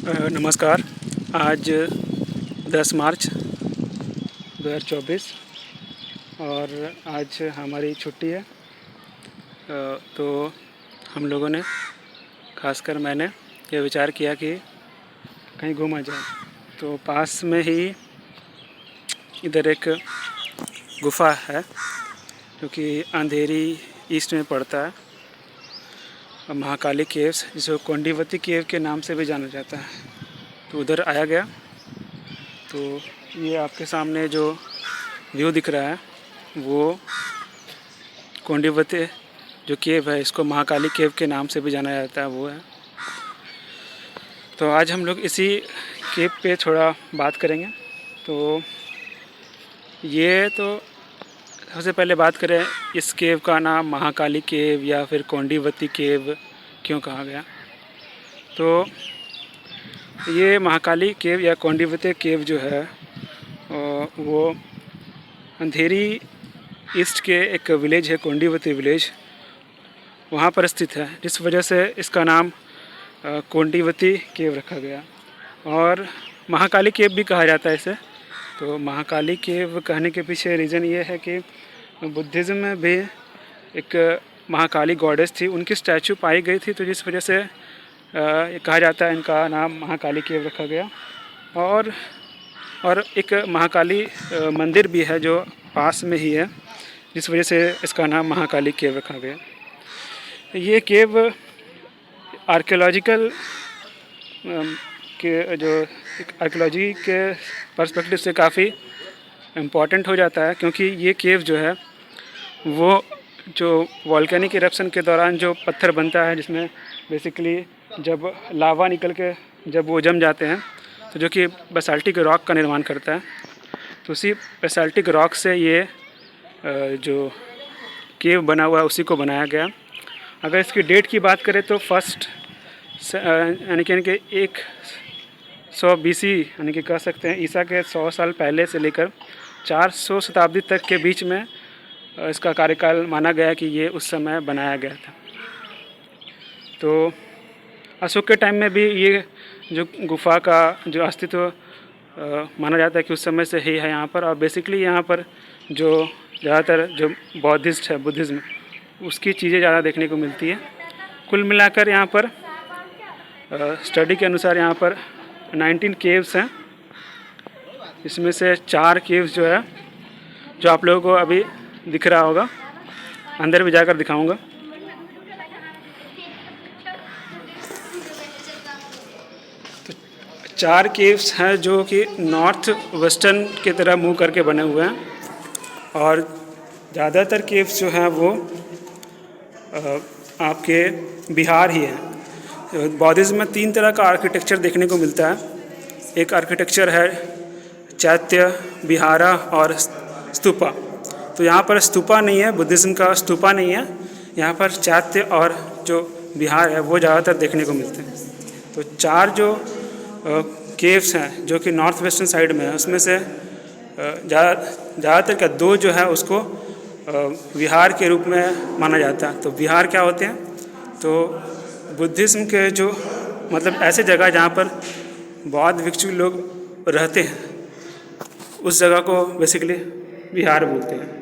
नमस्कार। आज 10 मार्च 2024 और आज हमारी छुट्टी है। तो हम लोगों ने खासकर मैंने ये विचार किया कि कहीं घूमा जाए। तो पास में ही इधर एक गुफ़ा है जो कि अंधेरी ईस्ट में पड़ता है, महाकाली केव्स, जिसे कोंडीवती केव के नाम से भी जाना जाता है। तो उधर आया गया। तो ये आपके सामने जो व्यू दिख रहा है वो कोंडीवती जो केव है, इसको महाकाली केव के नाम से भी जाना जाता है, वो है। तो आज हम लोग इसी केव पे थोड़ा बात करेंगे। तो ये तो सबसे पहले बात करें, इस केव का नाम महाकाली केव या फिर कोंडीवती केव क्यों कहा गया। तो ये महाकाली केव या कोंडीवती केव जो है वो अंधेरी ईस्ट के एक विलेज है, कोंडीवती विलेज, वहाँ पर स्थित है, जिस वजह से इसका नाम कोंडीवती केव रखा गया। और महाकाली केव भी कहा जाता है इसे। तो महाकाली केव कहने के पीछे रीज़न ये है कि बुद्धिज़्म में भी एक महाकाली गॉडेस थी, उनकी स्टैचू पाई गई थी, तो जिस वजह से ये कहा जाता है इनका नाम महाकाली केव रखा गया। और एक महाकाली मंदिर भी है जो पास में ही है, जिस वजह से इसका नाम महाकाली केव रखा गया। ये केव आर्कियोलॉजिकल के जो आर्कियोलॉजी के पर्सपेक्टिव से काफ़ी इम्पॉर्टेंट हो जाता है, क्योंकि ये केव जो है वो जो वॉल्केनिक इरप्शन के दौरान जो पत्थर बनता है, जिसमें बेसिकली जब लावा निकल के जब वो जम जाते हैं तो जो कि बेसाल्टिक रॉक का निर्माण करता है, तो उसी बेसाल्टिक रॉक से ये जो केव बना हुआ है उसी को बनाया गया। अगर इसकी डेट की बात करें तो फर्स्ट यानी कि 100 BC यानी कि कह सकते हैं ईसा के 100 साल पहले से लेकर 400 शताब्दी तक के बीच में इसका कार्यकाल माना गया कि ये उस समय बनाया गया था। तो अशोक के टाइम में भी ये जो गुफ़ा का जो अस्तित्व माना जाता है कि उस समय से ही है यहाँ पर। और बेसिकली यहाँ पर जो ज़्यादातर जो बौद्धिस्ट है, बुद्धिज़्म, उसकी चीज़ें ज़्यादा देखने को मिलती है। कुल मिलाकर यहाँ पर स्टडी के अनुसार यहाँ पर 19 केव्स हैं, इसमें से 4 केव्स जो है जो आप लोगों को अभी दिख रहा होगा, अंदर भी जाकर दिखाऊंगा। तो 4 केव्स हैं जो कि नॉर्थ वेस्टर्न की तरह मुँह करके बने हुए हैं, और ज़्यादातर केव्स जो हैं वो आपके बिहार ही हैं। बौद्धिज़्म में 3 तरह का आर्किटेक्चर देखने को मिलता है। एक आर्किटेक्चर है चैत्य, विहारा और स्तूपा। तो यहाँ पर स्तूपा नहीं है, बुद्धिज़्म का स्तूपा नहीं है, यहाँ पर चैत्य और जो विहार है वो ज़्यादातर देखने को मिलते हैं। तो 4 जो केव्स हैं जो कि नॉर्थ वेस्टर्न साइड में है, उसमें से ज़्यादातर का 2 जो है उसको विहार के रूप में माना जाता है। तो विहार क्या होते हैं, तो बुद्धिज़्म के जो मतलब ऐसे जगह जहाँ पर बौद्ध भिक्षु लोग रहते हैं, उस जगह को बेसिकली विहार बोलते हैं।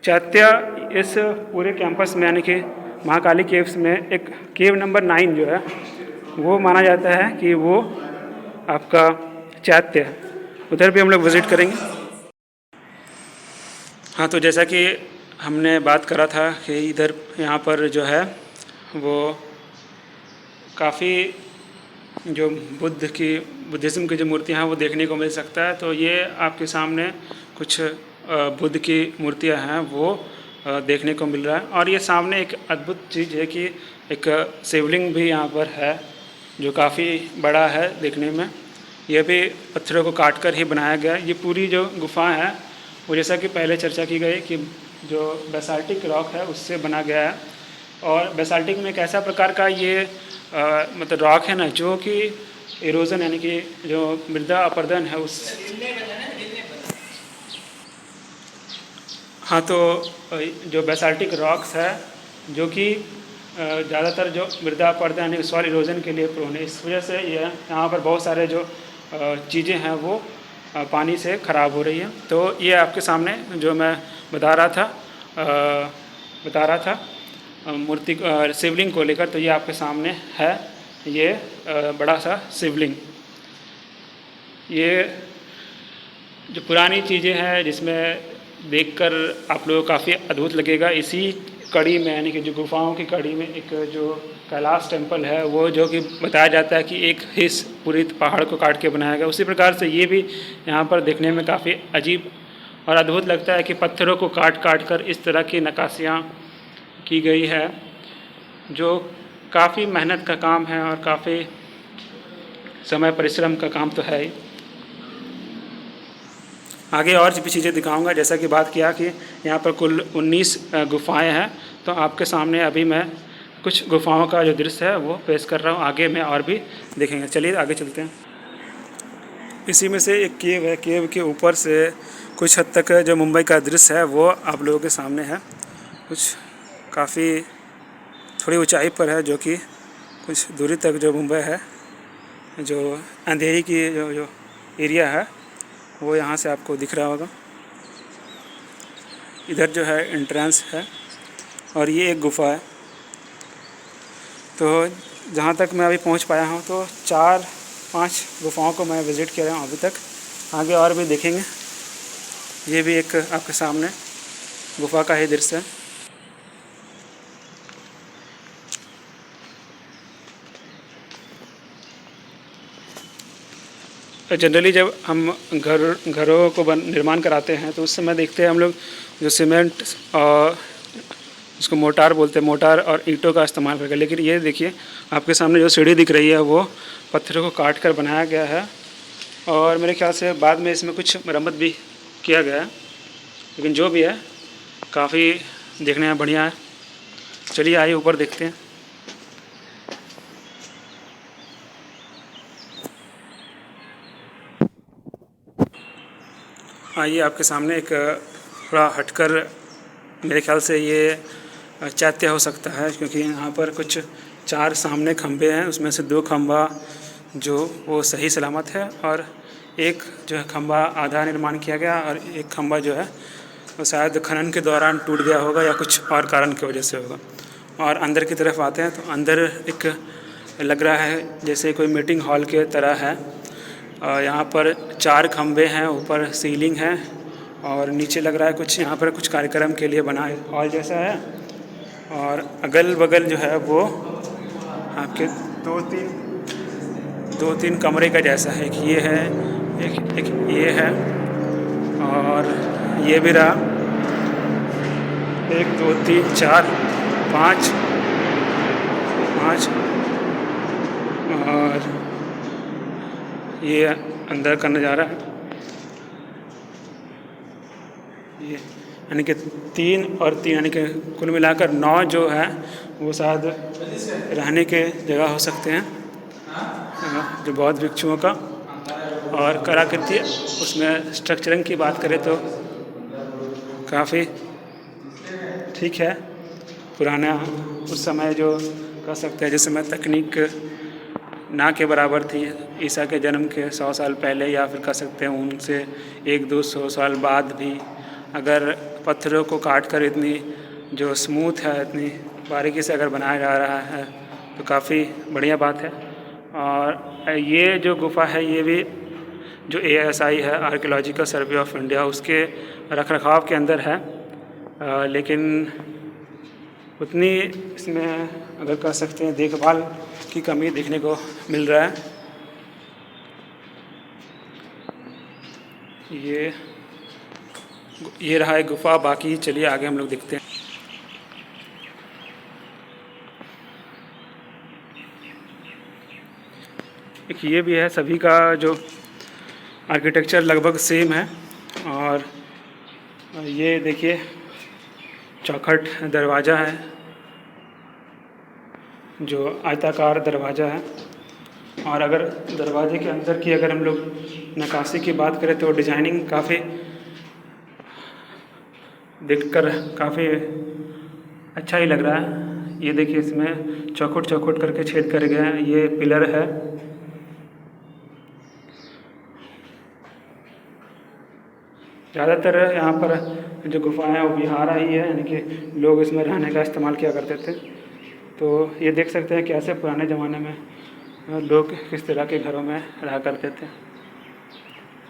चैत्य इस पूरे कैंपस में यानी कि महाकाली केव्स में एक केव नंबर 9 जो है वो माना जाता है कि वो आपका चैत्य है। उधर भी हम लोग विज़िट करेंगे। हाँ, तो जैसा कि हमने बात करा था कि इधर यहाँ पर जो है वो काफ़ी जो बुद्धिज़्म की जो मूर्तियाँ हैं वो देखने को मिल सकता है। तो ये आपके सामने कुछ बुद्ध की मूर्तियाँ हैं वो देखने को मिल रहा है। और ये सामने एक अद्भुत चीज़ है कि एक शिवलिंग भी यहाँ पर है जो काफ़ी बड़ा है देखने में। यह भी पत्थरों को काट कर ही बनाया गया। ये पूरी जो गुफ़ा है वो जैसा कि पहले चर्चा की गई कि जो बेसाल्टिक रॉक है उससे बना गया है। और बेसाल्टिक में एक ऐसा प्रकार का ये मतलब रॉक है ना, जो कि इरोजन यानी कि जो मृदा अपरदन है उस हाँ, तो जो बेसाल्टिक रॉक्स है जो कि ज़्यादातर जो मृदा अपरदन यानी सॉइल इरोजन के लिए प्रोन है। इस वजह से ये यहाँ पर बहुत सारे जो चीज़ें हैं वो पानी से ख़राब हो रही हैं। तो ये आपके सामने जो मैं बता रहा था मूर्ति शिवलिंग को लेकर, तो ये आपके सामने है ये बड़ा सा शिवलिंग। ये जो पुरानी चीज़ें हैं जिसमें देखकर आप लोगों को काफ़ी अद्भुत लगेगा। इसी कड़ी में यानी कि जो गुफाओं की कड़ी में एक जो कैलाश टेम्पल है वो जो कि बताया जाता है कि एक हिस्स पूरी पहाड़ को काट के बनाया गया। उसी प्रकार से ये भी यहाँ पर देखने में काफ़ी अजीब और अद्भुत लगता है कि पत्थरों को काट काट कर इस तरह की नक्काशियाँ की गई है, जो काफ़ी मेहनत का काम है और काफ़ी समय परिश्रम का काम तो है ही। आगे और भी चीज़ें दिखाऊंगा। जैसा कि बात किया कि यहाँ पर कुल 19 गुफाएं हैं, तो आपके सामने अभी मैं कुछ गुफाओं का जो दृश्य है वो पेश कर रहा हूँ। आगे में और भी देखेंगे। चलिए आगे चलते हैं। इसी में से एक केव है। केव के ऊपर से कुछ हद तक जो मुंबई का दृश्य है वो आप लोगों के सामने है। कुछ काफ़ी थोड़ी ऊंचाई पर है, जो कि कुछ दूरी तक जो मुंबई है, जो अंधेरी की जो एरिया है वो यहाँ से आपको दिख रहा होगा। इधर जो है एंट्रेंस है और ये एक गुफ़ा है। तो जहाँ तक मैं अभी पहुँच पाया हूँ तो 4-5 गुफ़ाओं को मैं विज़िट किया हूँ अभी तक। आगे और भी देखेंगे। ये भी एक आपके सामने गुफ़ा का ही दृश्य है। जनरली जब हम घरों को निर्माण कराते हैं तो उस समय देखते हैं हम लोग जो सीमेंट और उसको मोटार बोलते हैं, मोटार और ईंटों का इस्तेमाल करके। लेकिन ये देखिए आपके सामने जो सीढ़ी दिख रही है वो पत्थरों को काट कर बनाया गया है और मेरे ख्याल से बाद में इसमें कुछ मरम्मत भी किया गया है। लेकिन जो भी है काफ़ी देखने में बढ़िया है। चलिए आइए ऊपर देखते हैं। आइए आपके सामने एक थोड़ा हटकर मेरे ख्याल से ये चैत्य हो सकता है, क्योंकि यहाँ पर कुछ 4 सामने खंभे हैं। उसमें से 2 खंभा जो वो सही सलामत है और एक जो है खंभा आधा निर्माण किया गया और एक खंभा जो है वो शायद खनन के दौरान टूट गया होगा या कुछ और कारण की वजह से होगा। और अंदर की तरफ आते हैं तो अंदर एक लग रहा है जैसे कोई मीटिंग हॉल के तरह है। यहाँ पर 4 खंभे हैं, ऊपर सीलिंग है और नीचे लग रहा है कुछ यहाँ पर कुछ कार्यक्रम के लिए बना हॉल जैसा है। और अगल बगल जो है वो आपके 2-3 कमरे का जैसा है। एक ये है, एक ये है और ये भी रहा। 1 2 3 4 5 और ये अंदर का नज़ारा है। ये यानी कि 3 और 3 यानी कि कुल मिलाकर 9 जो है वो शायद रहने के जगह हो सकते हैं, जो बौद्ध भिक्षुओं का। और कलाकृति उसमें स्ट्रक्चरिंग की बात करें तो काफ़ी ठीक है। पुराना उस समय जो कह सकते हैं जिस समय तकनीक ना के बराबर थी, ईसा के जन्म के 100 साल पहले या फिर कह सकते हैं उनसे 100-200 साल बाद भी अगर पत्थरों को काट कर इतनी जो स्मूथ है, इतनी बारीकी से अगर बनाया जा रहा है तो काफ़ी बढ़िया बात है। और ये जो गुफ़ा है ये भी जो ASI है, आर्कियोलॉजिकल सर्वे ऑफ इंडिया, उसके रखरखाव के अंदर है। लेकिन उतनी इसमें अगर कह सकते हैं देखभाल की कमी देखने को मिल रहा है। ये रहा एक गुफ़ा। बाकी चलिए आगे हम लोग देखते हैं। एक ये भी है। सभी का जो आर्किटेक्चर लगभग सेम है। और ये देखिए चौखट दरवाज़ा है, जो आयताकार दरवाज़ा है। और अगर दरवाजे के अंदर की अगर हम लोग नक्काशी की बात करें तो डिज़ाइनिंग काफ़ी देखकर काफ़ी अच्छा ही लग रहा है। ये देखिए इसमें चौखुट चौखुट करके छेद कर गए हैं, ये पिलर है। ज़्यादातर यहाँ पर जो गुफाएं हैं वो विहारा ही है, यानी कि लोग इसमें रहने का इस्तेमाल किया करते थे। तो ये देख सकते हैं कि ऐसे पुराने ज़माने में लोग किस तरह के घरों में रहा करते थे।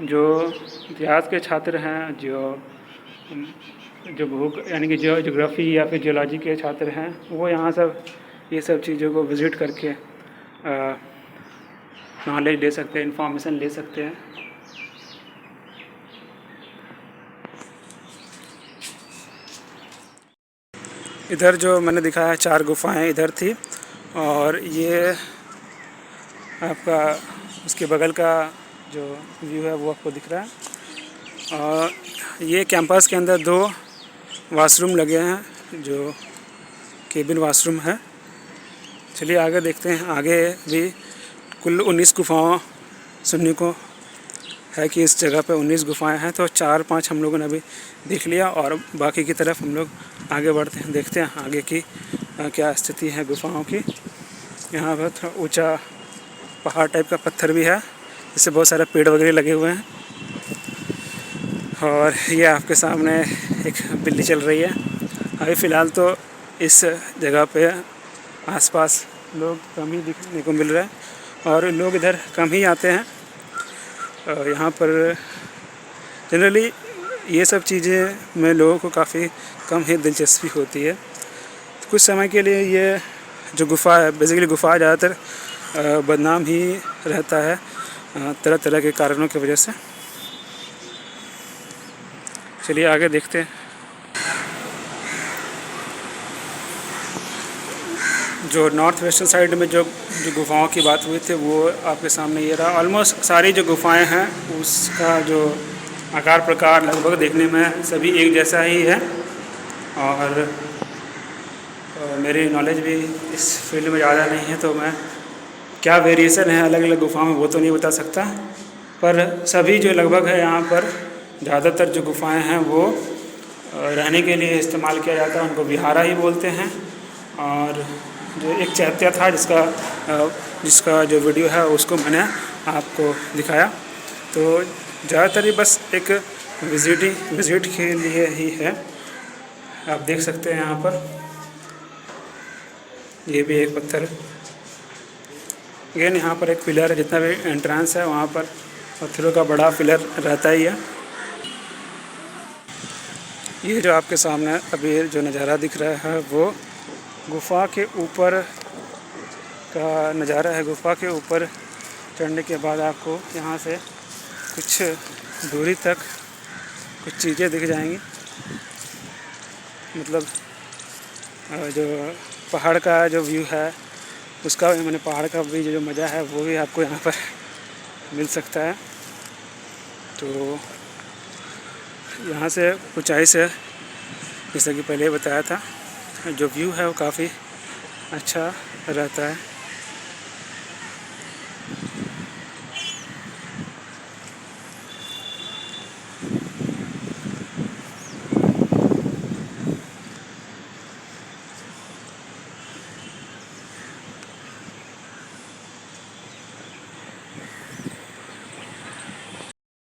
जो इतिहास के छात्र हैं, जो भूख यानी कि ज्योग्राफी या फिर जियोलॉजी के छात्र हैं, वो यहाँ सब ये सब चीज़ों को विज़िट करके नॉलेज ले सकते हैं, इंफॉर्मेशन ले सकते हैं। इधर जो मैंने दिखाया 4 गुफाएं इधर थी, और ये आपका उसके बगल का जो व्यू है वो आपको दिख रहा है। और ये कैंपस के अंदर 2 वॉशरूम लगे हैं जो केबिन वॉशरूम है। चलिए आगे देखते हैं। आगे भी कुल 19 गुफाओं सुनने को है कि इस जगह पे 19 गुफाएं हैं। तो 4-5 हम लोगों ने अभी देख लिया, और बाकी की तरफ हम लोग आगे बढ़ते हैं, देखते हैं आगे की क्या स्थिति है गुफाओं की। यहाँ पर थोड़ा ऊंचा पहाड़ टाइप का पत्थर भी है, जिससे बहुत सारे पेड़ वगैरह लगे हुए हैं। और ये आपके सामने एक बिल्ली चल रही है। अभी फ़िलहाल तो इस जगह पे आसपास लोग कम ही दिखने को मिल रहे हैं, और लोग इधर कम ही आते हैं। यहाँ पर जनरली ये सब चीज़ें में लोगों को काफ़ी कम ही दिलचस्पी होती है। तो कुछ समय के लिए ये जो गुफ़ा है, बेसिकली गुफ़ा ज़्यादातर बदनाम ही रहता है तरह तरह के कारणों की वजह से। चलिए आगे देखते हैं। जो नॉर्थ वेस्टर्न साइड में जो गुफाओं की बात हुई थी वो आपके सामने ये रहा। ऑलमोस्ट सारी जो गुफाएं हैं उसका जो आकार प्रकार लगभग देखने में सभी एक जैसा ही है। और मेरी नॉलेज भी इस फील्ड में ज़्यादा नहीं है, तो मैं क्या वेरिएशन है अलग अलग गुफाओं में वो तो नहीं बता सकता। पर सभी जो लगभग है यहाँ पर ज़्यादातर जो गुफाएं हैं वो रहने के लिए इस्तेमाल किया जाता है, उनको विहारा ही बोलते हैं। और जो एक चैत्य था जिसका जो वीडियो है उसको मैंने आपको दिखाया। तो ज़्यादातर ही बस एक विज़िट के लिए ही है। आप देख सकते हैं यहाँ पर ये भी एक पत्थर। अगेन यहाँ पर एक पिलर है, जितना भी एंट्रेंस है वहाँ पर पत्थरों का बड़ा पिलर रहता ही है। ये जो आपके सामने अभी जो नज़ारा दिख रहा है वो गुफ़ा के ऊपर का नज़ारा है। गुफ़ा के ऊपर चढ़ने के बाद आपको यहाँ से कुछ दूरी तक कुछ चीज़ें दिख जाएंगी। मतलब जो पहाड़ का जो व्यू है उसका मैंने पहाड़ का भी जो मज़ा है वो भी आपको यहाँ पर मिल सकता है। तो यहाँ से ऊंचाई से जैसा कि पहले बताया था जो व्यू है वो काफ़ी अच्छा रहता है।